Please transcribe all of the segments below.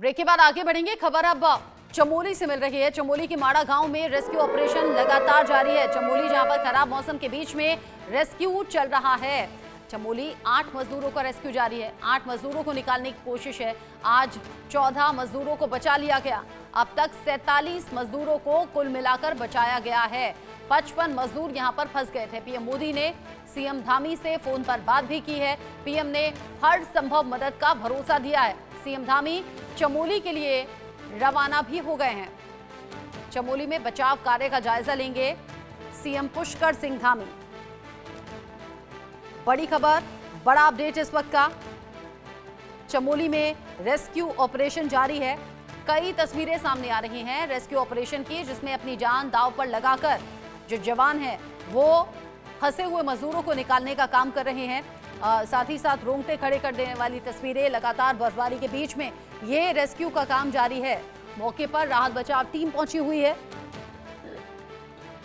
Break के बाद आगे बढ़ेंगे। खबर अब चमोली से मिल रही है। चमोली के माड़ा गांव में रेस्क्यू ऑपरेशन लगातार जारी है। चमोली जहां पर खराब मौसम के बीच में रेस्क्यू चल रहा है। चमोली 8 मजदूरों का रेस्क्यू जारी है। 8 मजदूरों को निकालने की कोशिश है। आज 14 मजदूरों को बचा लिया गया। अब तक 47 मजदूरों को कुल मिलाकर बचाया गया है। 55 मजदूर यहां पर फंस गए थे। पीएम मोदी ने सीएम धामी से फोन पर बात भी की है। पीएम ने हर संभव मदद का भरोसा दिया है। सीएम धामी चमोली के लिए रवाना भी हो गए हैं। चमोली में बचाव कार्य का जायजा लेंगे सीएम पुष्कर सिंह धामी। बड़ी खबर, बड़ा अपडेट इस वक्त का। चमोली में रेस्क्यू ऑपरेशन जारी है। कई तस्वीरें सामने आ रही हैं रेस्क्यू ऑपरेशन की, जिसमें अपनी जान दांव पर लगाकर जो जवान हैं वो फंसे हुए मजदूरों को निकालने का काम कर रहे हैं। साथ ही साथ रोंगटे खड़े कर देने वाली तस्वीरें। लगातार बर्फबारी के बीच में ये रेस्क्यू का काम जारी है। मौके पर राहत बचाव टीम पहुंची हुई है।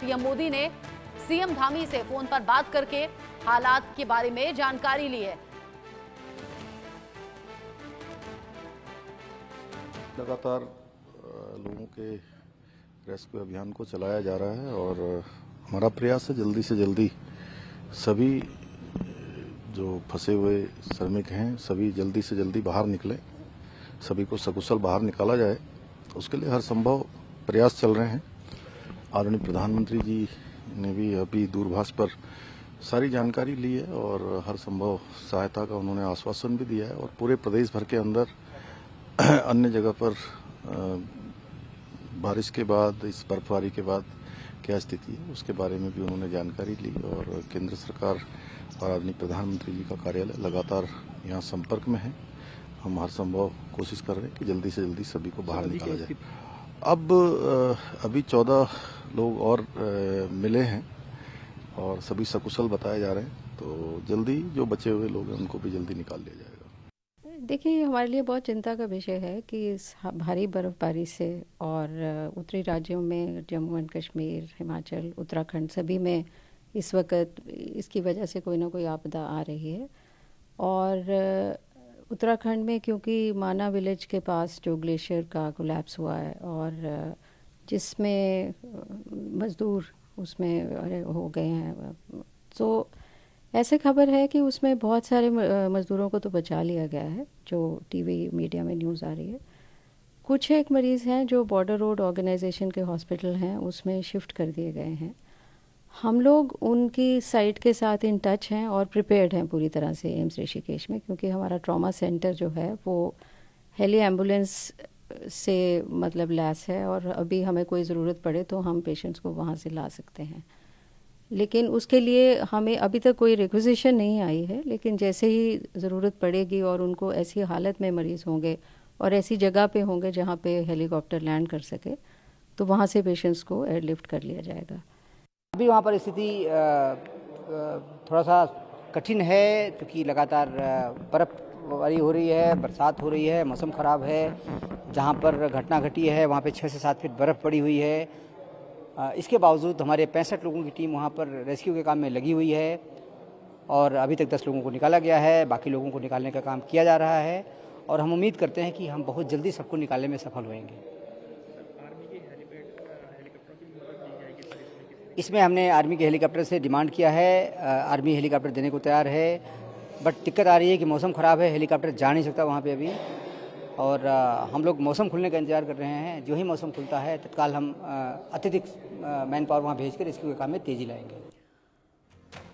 पीएम मोदी ने सीएम धामी से फोन पर बात करके हालात के बारे में जानकारी ली है। लगातार लोगों के रेस्क्यू अभियान को चलाया जा रहा है और हमारा प्रयास है जल्दी से जल्दी सभी जो फंसे हुए श्रमिक हैं सभी जल्दी से जल्दी बाहर निकलें, सभी को सकुशल बाहर निकाला जाए। उसके लिए हर संभव प्रयास चल रहे हैं। आदरणीय प्रधानमंत्री जी ने भी अभी दूरभाष पर सारी जानकारी ली है और हर संभव सहायता का उन्होंने आश्वासन भी दिया है। और पूरे प्रदेश भर के अंदर अन्य जगह पर बारिश के बाद, इस बर्फबारी के बाद क्या स्थिति है उसके बारे में भी उन्होंने जानकारी ली। और केंद्र सरकार और आदरणीय प्रधानमंत्री जी का कार्यालय लगातार यहाँ संपर्क में है। हम हर संभव कोशिश कर रहे हैं कि जल्दी से जल्दी सभी को बाहर निकाला जाए। अब अभी 14 लोग और मिले हैं और सभी सकुशल बताए जा रहे हैं, तो जल्दी जो बचे हुए लोग हैं उनको भी जल्दी निकाल लिया जाएगा। देखिए, हमारे लिए बहुत चिंता का विषय है कि इस भारी बर्फबारी से और उत्तरी राज्यों में जम्मू एंड कश्मीर, हिमाचल, उत्तराखंड सभी में इस वक्त इसकी वजह से कोई ना कोई आपदा आ रही है। और उत्तराखंड में क्योंकि माना विलेज के पास जो ग्लेशियर का कोलैप्स हुआ है और जिसमें मज़दूर उसमें हो गए हैं, तो ऐसे खबर है कि उसमें बहुत सारे मज़दूरों को तो बचा लिया गया है, जो टीवी मीडिया में न्यूज़ आ रही है। कुछ एक मरीज़ हैं जो बॉर्डर रोड ऑर्गेनाइजेशन के हॉस्पिटल हैं उसमें शिफ्ट कर दिए गए हैं। हम लोग उनकी साइट के साथ इन टच हैं और प्रिपेयर्ड हैं पूरी तरह से एम्स ऋषिकेश में, क्योंकि हमारा ट्रॉमा सेंटर जो है वो हेली एम्बुलेंस से मतलब लैस है और अभी हमें कोई ज़रूरत पड़े तो हम पेशेंट्स को वहाँ से ला सकते हैं। लेकिन उसके लिए हमें अभी तक कोई रिक्विजिशन नहीं आई है, लेकिन जैसे ही ज़रूरत पड़ेगी और उनको ऐसी हालत में मरीज़ होंगे और ऐसी जगह पे होंगे जहाँ पे हेलीकॉप्टर लैंड कर सके, तो वहाँ से पेशेंट्स को एयरलिफ्ट कर लिया जाएगा। अभी वहाँ पर स्थिति थोड़ा सा कठिन है, क्योंकि लगातार बर्फबारी हो रही है, बरसात हो रही है, मौसम ख़राब है। जहाँ पर घटना घटी है वहाँ पे 6 से 7 फीट बर्फ़ पड़ी हुई है। इसके बावजूद हमारे 65 लोगों की टीम वहाँ पर रेस्क्यू के काम में लगी हुई है और अभी तक 10 लोगों को निकाला गया है। बाकी लोगों को निकालने का काम किया जा रहा है और हम उम्मीद करते हैं कि हम बहुत जल्दी सबको निकालने में सफल होंगे। इसमें हमने आर्मी के हेलीकॉप्टर से डिमांड किया है। आर्मी हेलीकॉप्टर देने को तैयार है, बट दिक्कत आ रही है कि मौसम ख़राब है, हेलीकॉप्टर जा नहीं सकता वहाँ पे अभी। और हम लोग मौसम खुलने का इंतजार कर रहे हैं। जो ही मौसम खुलता है तत्काल हम अत्यधिक मैन पावर वहाँ भेजकर रेस्क्यू के काम में तेजी लाएंगे।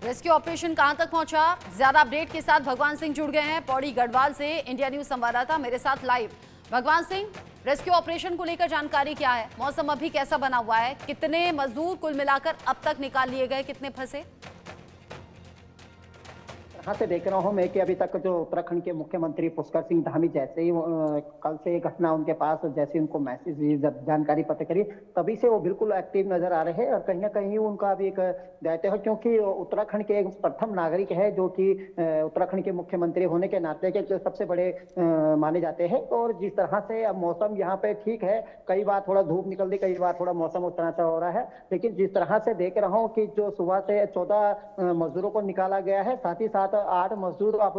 रेस्क्यू ऑपरेशन कहां तक पहुंचा, ज्यादा अपडेट के साथ भगवान सिंह जुड़ गए हैं पौड़ी गढ़वाल से। इंडिया न्यूज संवाददाता मेरे साथ लाइव। भगवान सिंह, रेस्क्यू ऑपरेशन को लेकर जानकारी क्या है? मौसम अभी कैसा बना हुआ है? कितने मजदूर कुल मिलाकर अब तक निकाल लिए गए, कितने फंसे? यहाँ से देख रहा हूँ मैं कि अभी तक जो उत्तराखंड के मुख्यमंत्री पुष्कर सिंह धामी जैसे ही कल से घटना उनके पास जैसे उनको मैसेज जानकारी पता करी, तभी से वो बिल्कुल एक्टिव नजर आ रहे हैं। और कहीं ना कहीं उनका भी एक दायित्व है, क्योंकि उत्तराखंड के एक प्रथम नागरिक है जो कि उत्तराखंड के मुख्यमंत्री होने के नाते के सबसे बड़े माने जाते हैं। और जिस तरह से अब मौसम यहाँ पे ठीक है, कई बार थोड़ा धूप निकलती, कई बार थोड़ा मौसम उस तरह से हो रहा है, लेकिन जिस तरह से देख रहा हूँ कि जो सुबह से 14 मजदूरों को निकाला गया है, साथ ही साथ साथ 8 मजदूर अब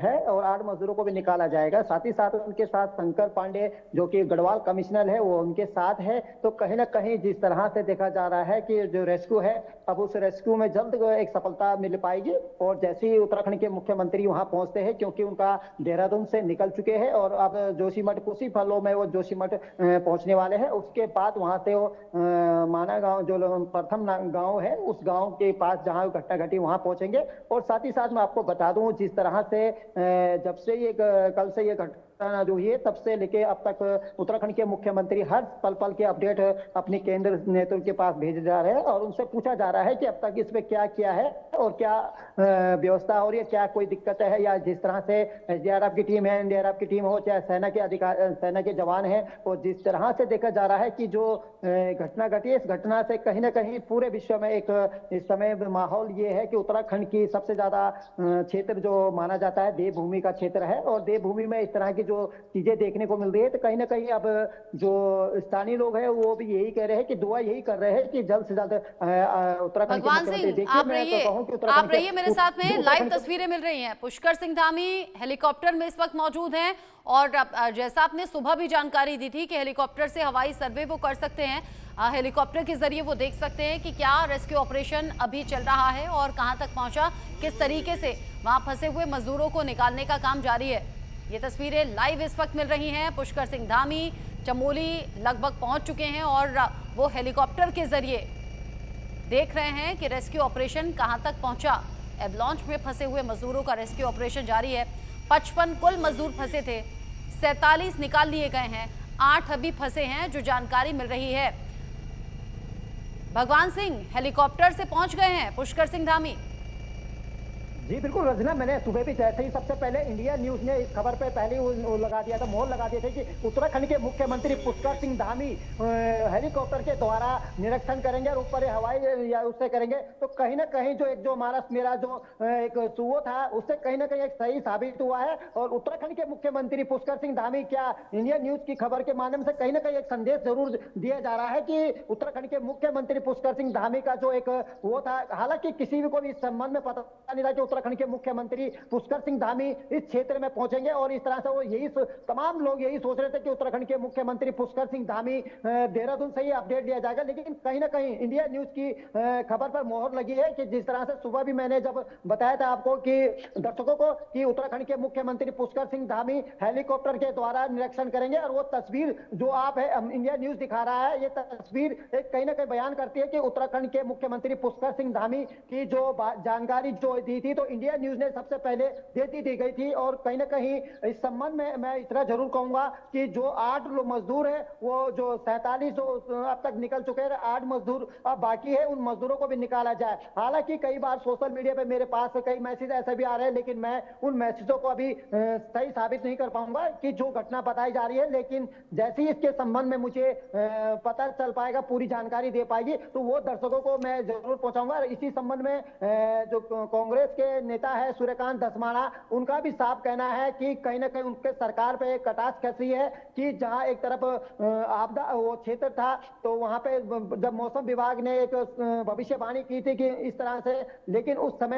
है और 8 मजदूरों को भी निकाला जाएगा। साथ ही साथ उनके साथ शंकर पांडे जो कि गढ़वाल कमिश्नर है वो उनके साथ है। तो कहीं ना कहीं जिस तरह से देखा जा रहा है कि जो रेस्क्यू है अब उस रेस्क्यू में जल्द एक सफलता मिल पाएगी। और जैसे ही उत्तराखंड के मुख्यमंत्री वहां पहुंचते हैं, क्योंकि उनका देहरादून से निकल चुके हैं और अब जोशीमठ कुछ ही पलों में वो जोशीमठ पहुंचने वाले हैं, उसके बाद वहां से वो माना गांव जो प्रथम गांव है उस गांव के पास जहां घटना घटी वहां पहुंचेंगे। और साथ ही साथ मैं आपको बता दूं, जिस तरह से जब से ये कल से ये घटना जो हुई है तब से लेके अब तक उत्तराखंड के मुख्यमंत्री हर पल पल के अपडेट अपनी केंद्र नेतृत्व के पास भेजे जा रहे हैं और उनसे पूछा जा रहा है कि अब तक इसमें क्या किया है और क्या व्यवस्था हो रही है, क्या कोई दिक्कत है। या जिस तरह से एसडीआरएफ की टीम है, एनडीआरएफ की टीम हो, चाहे सेना के जवान हैं, और जिस तरह से देखा जा रहा है कि जो घटना घटी है इस घटना से कहीं ना कहीं पूरे विश्व में एक इस समय माहौल ये है कि उत्तराखंड की सबसे ज्यादा क्षेत्र जो माना जाता है देवभूमि का क्षेत्र है और देवभूमि में इस तरह की जो चीजें देखने को मिल रही है, तो कहीं ना कहीं अब जो स्थानीय लोग हैं वो भी यही कह रहे हैं कि दुआ यही कर रहे हैं कि जल्द से जल्द उत्तराखंड के भगवान मुख्यमंत्री सिंह, आप रहिए मेरे साथ में, लाइव उत्तराखंड तस्वीरें मिल रही हैं। पुष्कर सिंह धामी हेलीकॉप्टर में इस वक्त मौजूद हैं और जैसा आपने सुबह भी जानकारी दी थी कि हेलीकॉप्टर से हवाई सर्वे वो कर सकते हैं, हेलीकॉप्टर के जरिए वो देख सकते हैं कि क्या रेस्क्यू ऑपरेशन अभी चल रहा है और कहां तक पहुंचा, किस तरीके से वहां फंसे हुए मजदूरों को निकालने का काम जारी है। ये तस्वीरें लाइव इस वक्त मिल रही हैं। पुष्कर सिंह धामी चमोली लगभग पहुंच चुके हैं और वो हेलीकॉप्टर के जरिए देख रहे हैं कि रेस्क्यू ऑपरेशन कहां तक पहुंचा। एवलॉन्च में फंसे हुए मजदूरों का रेस्क्यू ऑपरेशन जारी है। 55 कुल मजदूर फंसे थे, 47 निकाल लिए गए हैं, 8 अभी फंसे हैं जो जानकारी मिल रही है। भगवान सिंह हेलीकॉप्टर से पहुंच गए हैं पुष्कर सिंह धामी। जी बिल्कुल रजना, मैंने सुबह भी जैसे ही सबसे पहले इंडिया न्यूज ने इस खबर पे पहले वो लगा दिया था, मोहर लगा दिए थे कि उत्तराखंड के मुख्यमंत्री पुष्कर सिंह धामी हेलीकॉप्टर के द्वारा निरीक्षण करेंगे और ऊपर हवाई या उससे करेंगे। तो कहीं ना कहीं जो एक जो हमारा मेरा जो एक सुओ था उससे कहीं ना कहीं एक सही साबित हुआ है। और उत्तराखंड के मुख्यमंत्री पुष्कर सिंह धामी क्या इंडिया न्यूज की खबर के माध्यम से कहीं ना कहीं एक संदेश जरूर दिया जा रहा है कि उत्तराखंड के मुख्यमंत्री पुष्कर सिंह धामी का जो एक वो था, हालांकि किसी भी को भी इस संबंध में पता नहीं था कि उत्तराखंड के मुख्यमंत्री पुष्कर सिंह धामी इस क्षेत्र में पहुंचेंगे। और इस तरह से वो यही तमाम लोग यही सोच रहे थे कि उत्तराखंड के मुख्यमंत्री पुष्कर सिंह धामी देहरादून से ही अपडेट दिया जाएगा, लेकिन कहीं ना कहीं इंडिया न्यूज की खबर पर मोहर लगी है कि जिस तरह से सुबह भी मैंने जब बताया था आपको कि दर्शकों को कि उत्तराखंड के मुख्यमंत्री पुष्कर सिंह धामी हेलीकॉप्टर के द्वारा निरीक्षण करेंगे और वो तस्वीर जो आप है इंडिया न्यूज दिखा रहा है, ये तस्वीर एक कहीं ना कहीं बयान करती है कि उत्तराखंड के मुख्यमंत्री पुष्कर सिंह धामी की जो जानकारी जो दी थी तो इंडिया न्यूज ने सबसे पहले दी गई थी। और कहीं ना कहीं इस संबंध में मैं इतना जरूर कहूंगा कि जो 8 मजदूर है वो जो 47 जो अब तक निकल चुके हैं, 8 मजदूर अब बाकी है, उन मजदूरों को भी निकाला जाए। हालांकि कई बार सोशल मीडिया पे मेरे पास कई मैसेज ऐसे भी आ रहे हैं, लेकिन मैं उन मैसेजों को अभी सही साबित नहीं कर पाऊंगा कि जो घटना बताई जा रही है, लेकिन जैसे ही इसके संबंध में मुझे पता चल पाएगा, पूरी जानकारी दे पाएगी तो वो दर्शकों को मैं जरूर पहुंचाऊंगा। इसी संबंध में जो कांग्रेस के नेता है सूर्यकांत धस्माना, उनका भी साफ कहना है कि कहीं ना कहीं उनके सरकार पे एक कटाक्ष कस रही है कि जहां एक तरफ आपदा वो क्षेत्र था तो वहां पे जब मौसम विभाग ने एक भविष्यवाणी की थी कि इस तरह से, लेकिन उस समय